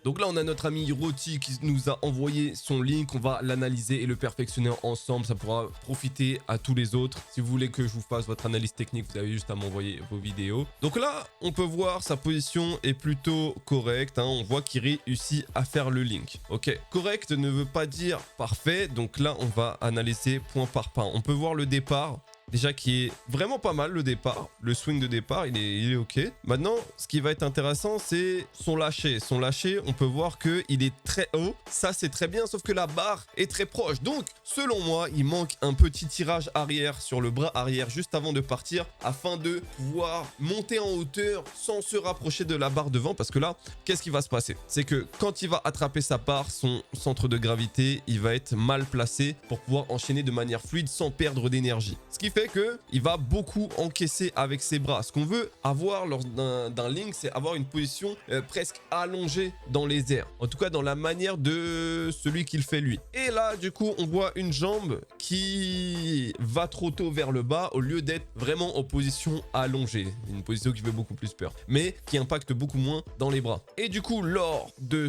Donc là, on a notre ami Roti qui nous a envoyé son link. On va l'analyser et le perfectionner ensemble. Ça pourra profiter à tous les autres. Si vous voulez que je vous fasse votre analyse technique, vous avez juste à m'envoyer vos vidéos. Donc là, on peut voir sa position est plutôt correcte, hein. On voit qu'il réussit à faire le link. Ok, correct ne veut pas dire parfait. Donc là, on va analyser point par point. On peut voir le départ. Déjà qui est vraiment pas mal le départ. Le swing de départ, il est ok. Maintenant, ce qui va être intéressant, c'est son lâcher. Son lâcher, on peut voir qu'il est très haut. Ça, c'est très bien, sauf que la barre est très proche. Donc, selon moi, il manque un petit tirage arrière sur le bras arrière juste avant de partir afin de pouvoir monter en hauteur sans se rapprocher de la barre devant. Parce que là, qu'est-ce qui va se passer? C'est que quand il va attraper sa barre, son centre de gravité, il va être mal placé pour pouvoir enchaîner de manière fluide sans perdre d'énergie. Ce qui fait qu'il va beaucoup encaisser avec ses bras. Ce qu'on veut avoir lors d'un link, c'est avoir une position presque allongée dans les airs. En tout cas, dans la manière de celui qu'il fait lui. Et là, du coup, on voit une jambe qui va trop tôt vers le bas au lieu d'être vraiment en position allongée. Une position qui fait beaucoup plus peur, mais qui impacte beaucoup moins dans les bras. Et du coup, lors de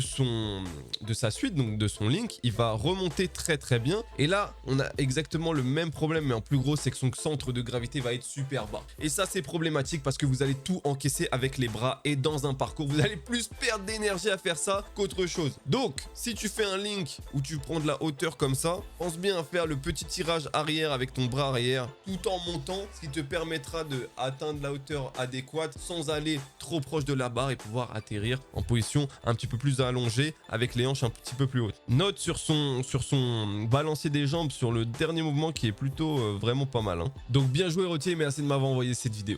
sa suite, donc de son link, il va remonter très très bien. Et là, on a exactement le même problème, mais en plus gros, c'est que son centre de gravité va être super bas. Et ça, c'est problématique parce que vous allez tout encaisser avec les bras et dans un parcours, vous allez plus perdre d'énergie à faire ça qu'autre chose. Donc, si tu fais un link où tu prends de la hauteur comme ça, pense bien à faire le petit tirage arrière avec ton bras arrière tout en montant, ce qui te permettra de atteindre la hauteur adéquate sans aller trop proche de la barre et pouvoir atterrir en position un petit peu plus allongée avec les hanches un petit peu plus hautes. Note sur son balancier des jambes sur le dernier mouvement qui est plutôt vraiment pas mal, hein. Donc bien joué Rotier, merci de m'avoir envoyé cette vidéo.